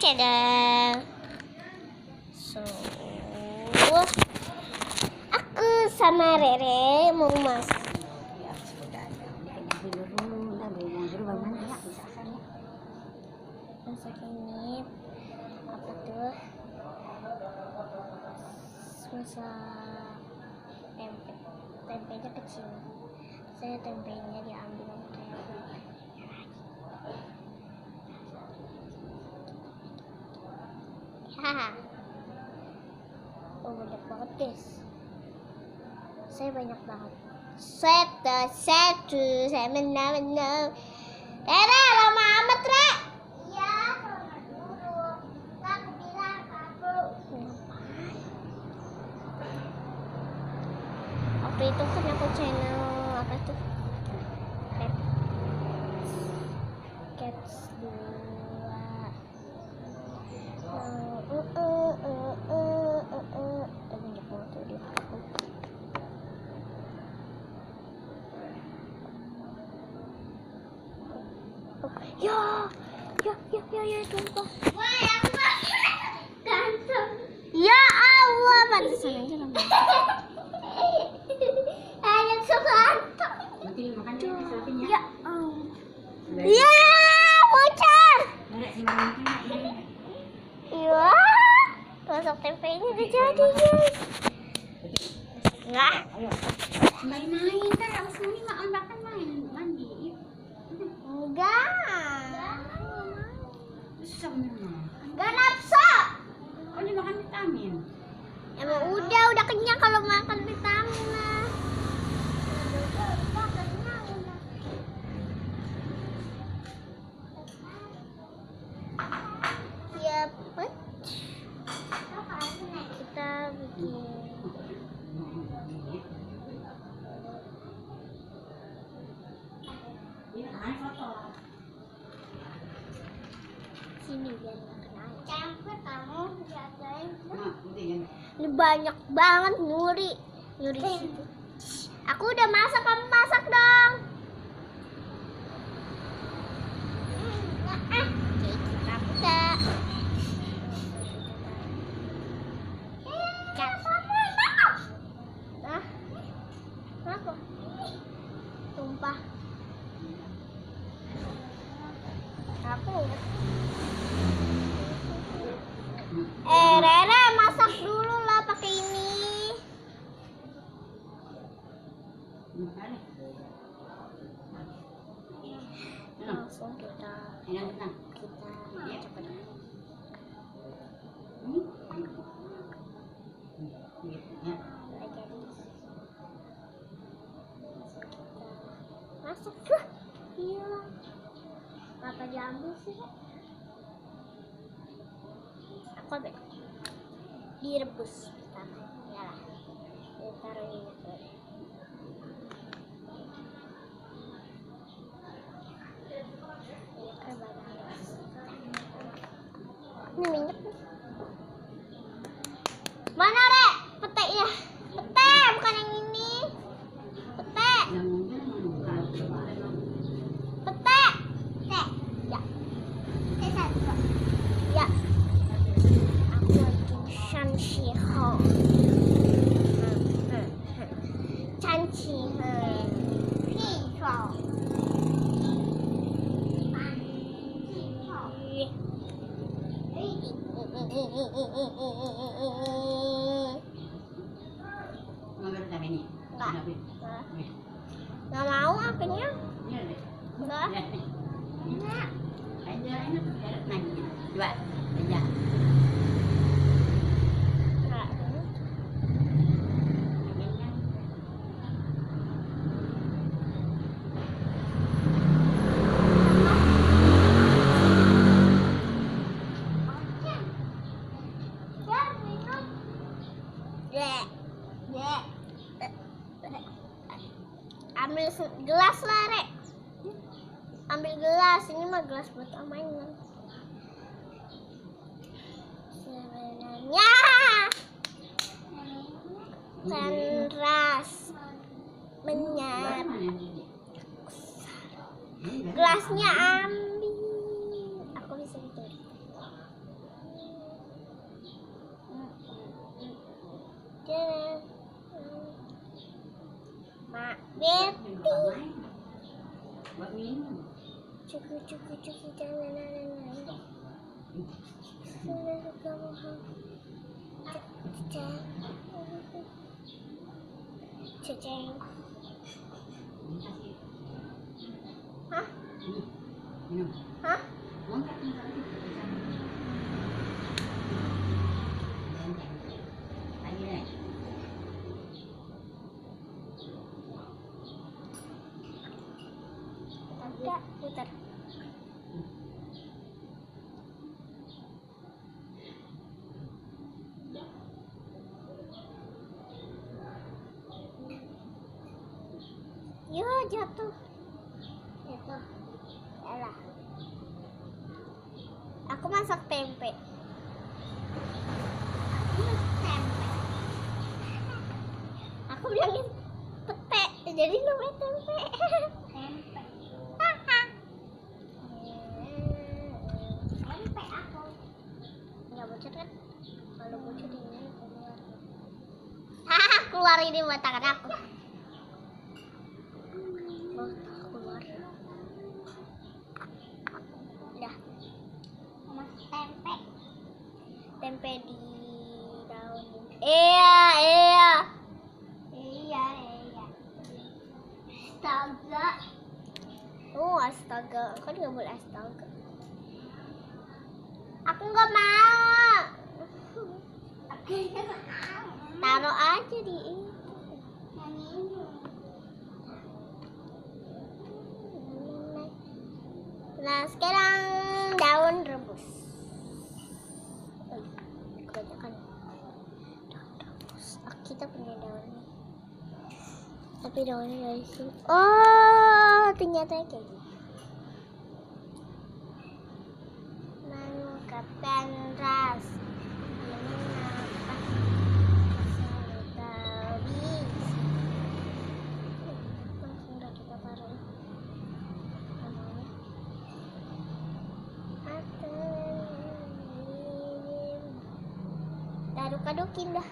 baca dong. So, aku sama Rere mau masak. Ya sudah. Tidur dulu, ntar baru mandi ya, bisa kan ya. Masak ini apa tuh? Masak tempe. Tempenya kecil. Saya tempenya diambil kayak haha. Oh, banyak banget guys. Saya banyak banget. Satu, saya menang. Rere, lama amat, Re. Iya, dulu. Aku bilang kamu. Waktu itu kan aku channel apa tuh? Cats 2. Banyak banget tuh dia. Ya, tumpah. Wah, aku ganteng. Ya Allah, pantesan aja kamu. Ayat so ganteng. Nanti makan ya, disuapin ya. Ya, ya, bocor. Iya, masak tempe ini udah jadi guys. Enggak. Main-main kan, abis mandi makan mandi. Enggak. Susah memang. Enggak nafsu. Oh, dia makan vitamin. Emang udah kenyang kalau makan vitamin lah. Siap. Kita bikin sini biar nggak kena campur kamu jagain. Ini banyak banget nyuri situ. Aku udah masak, kamu masak dong. Oke, kita buka. Nah, kenapa? Tumpah. Aku Rere masak dulu lah pakai ini. Langsung kita coba. Masak tuh. Iya. Kenapa diambil sih? Aku ambil. Direbus pertama. Yalah. Taruh ini. Ini minyak nih. Mana, Re? Petenya. Pete, bukan yang ini. Pete. Pete. Ya. Pete satu. Ya. Aku lagi Shanxiho. Shanxiho. Pico. Nggak mau apinya. Enggak. Enggak. Ambil gelas lah, Re. Ambil gelas, ini mah gelas buat mainan. Sebenarnya Sandras menyat. Gelasnya ambil. Aku bisa bikin. Cukup jangan. Sudah kamu Ceceng. Hah? Hah? Putar. Yo, jatuh. Yalah. Aku masak tempe. Aku bilangin pete, jadi namanya tempe. Tempe aku. Nggak bocor kan? Kalau bocor ini keluar. Keluar ini buat tangan aku. Keluar. Udah. Tempe di daun. Iya. Astaga. Oh, astaga. Kan nggak boleh astaga. Aku nggak mau. Taruh aja di ini. Nah, sekarang daun rebus. Kebanyakan daun rebus. Kita punya daunnya. Tapi daunnya dari sini. Oh, ternyata kayak gitu. Mengungkapkan ras. Ini apa? Salutaris. Langsung udah kita taruh. Aduk-adukin dah.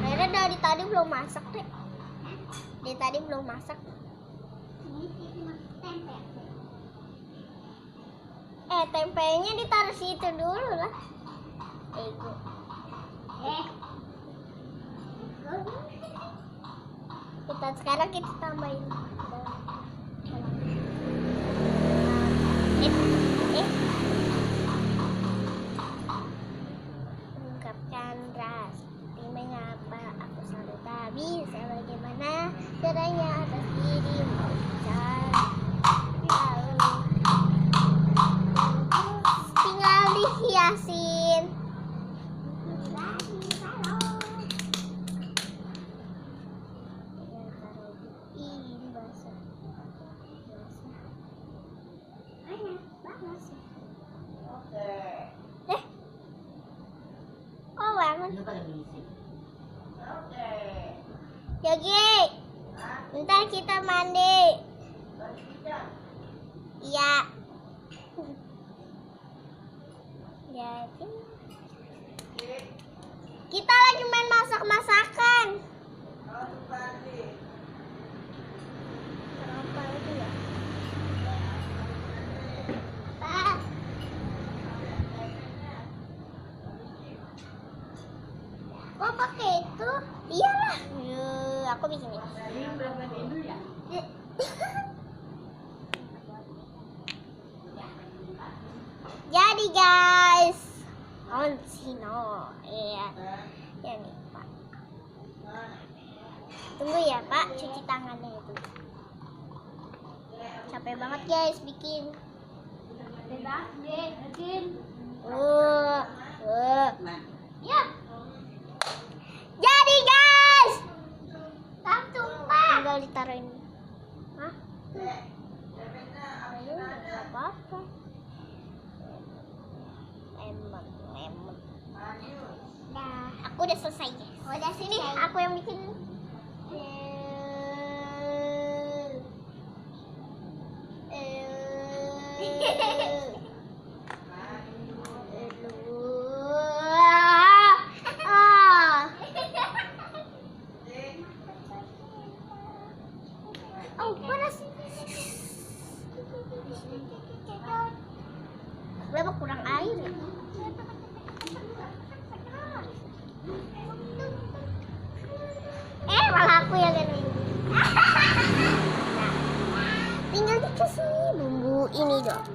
Rera dari tadi belum masak deh. Dari tadi belum masak. Tempenya ditaruh situ dulu lah. Ego. Sekarang kita tambahin. Ungkapkan ras. Timnya apa? Aku selalu tak bisa. Bagaimana caranya atas dirimu? Tinggal dihiasin. Yogi, ntar kita mandi. Iya. Jadi kita lagi main masak-masakan. Kenapa itu ya? Pak. Kok pakai itu? Iyalah. Aku bikin ini. Jadi guys, onsino ya nih Pak. Tunggu ya Pak, cuci tangannya itu. Capek banget guys bikin. Ya. Jadi guys, tinggal ditaruhin. Hah? Ayo, nggak apa-apa. Lemon. Nah, aku udah selesai guys. Udah sini, aku yang bikin. bumbu ini dong.